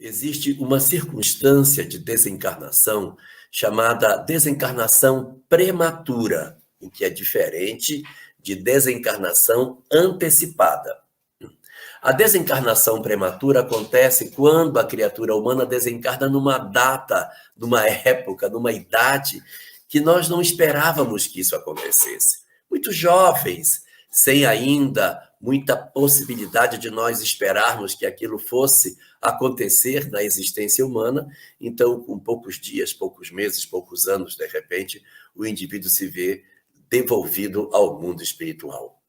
Existe uma circunstância de desencarnação chamada desencarnação prematura, o que é diferente de desencarnação antecipada. A desencarnação prematura acontece quando a criatura humana desencarna numa data, numa época, numa idade que nós não esperávamos que isso acontecesse. Muito jovens, sem ainda muita possibilidade de nós esperarmos que aquilo fosse acontecer na existência humana, então, com poucos dias, poucos meses, poucos anos, de repente, o indivíduo se vê devolvido ao mundo espiritual.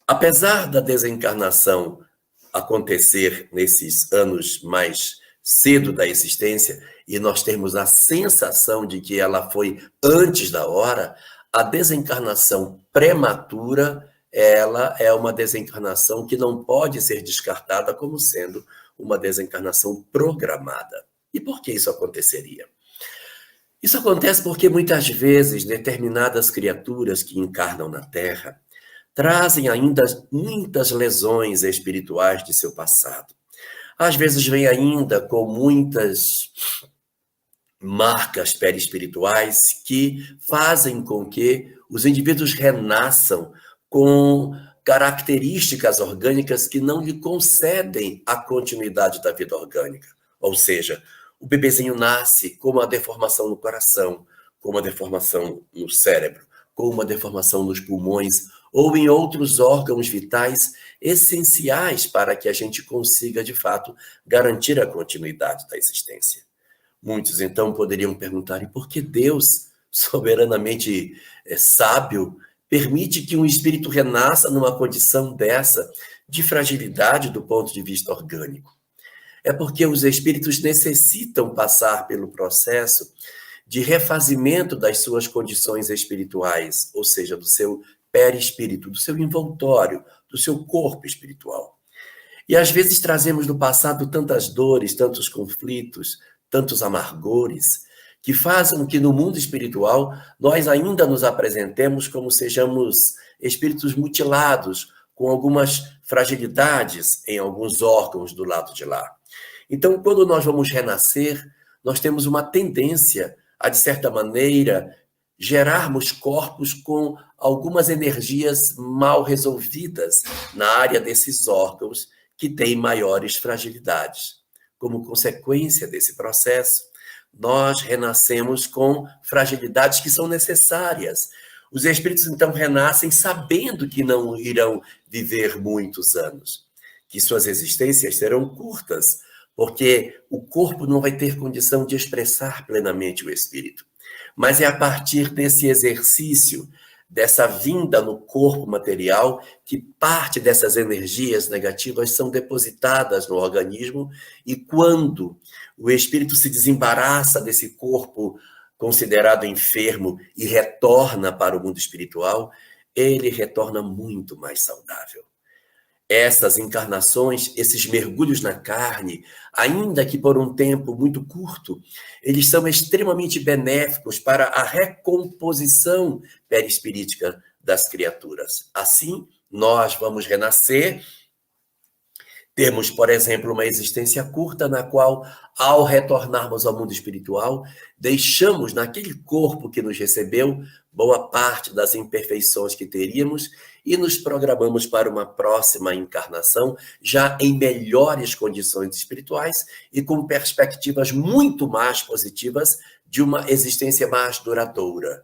Apesar da desencarnação acontecer nesses anos mais cedo da existência, e nós temos a sensação de que ela foi antes da hora, a desencarnação prematura, ela é uma desencarnação que não pode ser descartada como sendo uma desencarnação programada. E por que isso aconteceria? Isso acontece porque muitas vezes determinadas criaturas que encarnam na Terra trazem ainda muitas lesões espirituais de seu passado. Às vezes vem ainda com muitas marcas perispirituais que fazem com que os indivíduos renasçam com características orgânicas que não lhe concedem a continuidade da vida orgânica. Ou seja, o bebezinho nasce com uma deformação no coração, com uma deformação no cérebro, com uma deformação nos pulmões ou em outros órgãos vitais essenciais para que a gente consiga, de fato, garantir a continuidade da existência. Muitos, então, poderiam perguntar, e por que Deus, soberanamente sábio, permite que um espírito renasça numa condição dessa, de fragilidade do ponto de vista orgânico? É porque os espíritos necessitam passar pelo processo de refazimento das suas condições espirituais, ou seja, do seu perispírito, do seu envoltório, do seu corpo espiritual. E às vezes trazemos do passado tantas dores, tantos conflitos, tantos amargores, que fazem que no mundo espiritual nós ainda nos apresentemos como sejamos espíritos mutilados, com algumas fragilidades em alguns órgãos do lado de lá. Então, quando nós vamos renascer, nós temos uma tendência a, de certa maneira, gerarmos corpos com algumas energias mal resolvidas na área desses órgãos que têm maiores fragilidades. Como consequência desse processo, nós renascemos com fragilidades que são necessárias. Os espíritos, então, renascem sabendo que não irão viver muitos anos, que suas existências serão curtas, porque o corpo não vai ter condição de expressar plenamente o espírito. Mas é a partir desse exercício, dessa vinda no corpo material, que parte dessas energias negativas são depositadas no organismo, e quando o espírito se desembaraça desse corpo considerado enfermo e retorna para o mundo espiritual, ele retorna muito mais saudável. Essas encarnações, esses mergulhos na carne, ainda que por um tempo muito curto, eles são extremamente benéficos para a recomposição perispirítica das criaturas. Assim, nós vamos renascer, temos, por exemplo, uma existência curta na qual, ao retornarmos ao mundo espiritual, deixamos naquele corpo que nos recebeu boa parte das imperfeições que teríamos e nos programamos para uma próxima encarnação, já em melhores condições espirituais e com perspectivas muito mais positivas de uma existência mais duradoura.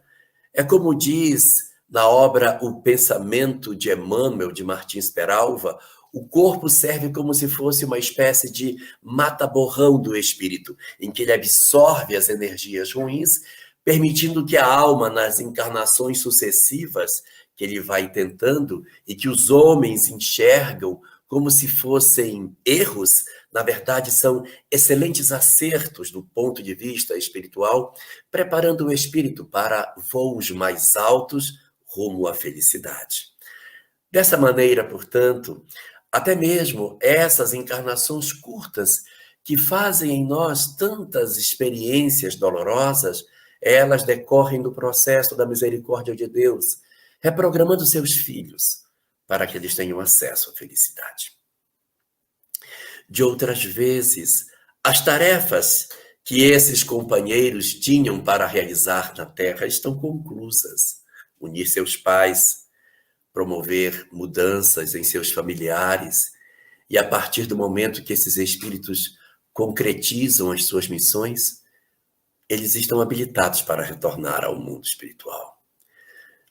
É como diz na obra O Pensamento de Emmanuel, de Martins Peralva, o corpo serve como se fosse uma espécie de mata-borrão do espírito, em que ele absorve as energias ruins, permitindo que a alma, nas encarnações sucessivas que ele vai tentando e que os homens enxergam como se fossem erros, na verdade são excelentes acertos do ponto de vista espiritual, preparando o espírito para voos mais altos rumo à felicidade. Dessa maneira, portanto, até mesmo essas encarnações curtas que fazem em nós tantas experiências dolorosas, elas decorrem do processo da misericórdia de Deus, reprogramando seus filhos para que eles tenham acesso à felicidade. De outras vezes, As tarefas que esses companheiros tinham para realizar na Terra estão conclusas. Unir seus pais, promover mudanças em seus familiares, e a partir do momento que esses espíritos concretizam as suas missões, eles estão habilitados para retornar ao mundo espiritual.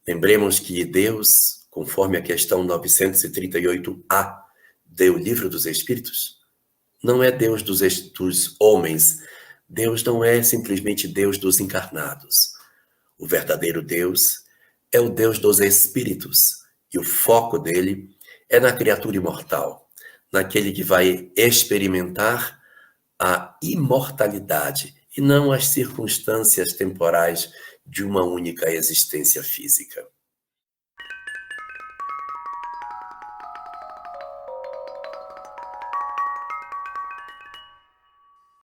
Lembremos que Deus, conforme a questão 938A do Livro dos Espíritos, não é Deus dos homens. Deus não é simplesmente Deus dos encarnados. O verdadeiro Deus é o Deus dos espíritos, e o foco dele é na criatura imortal, naquele que vai experimentar a imortalidade e não as circunstâncias temporais de uma única existência física.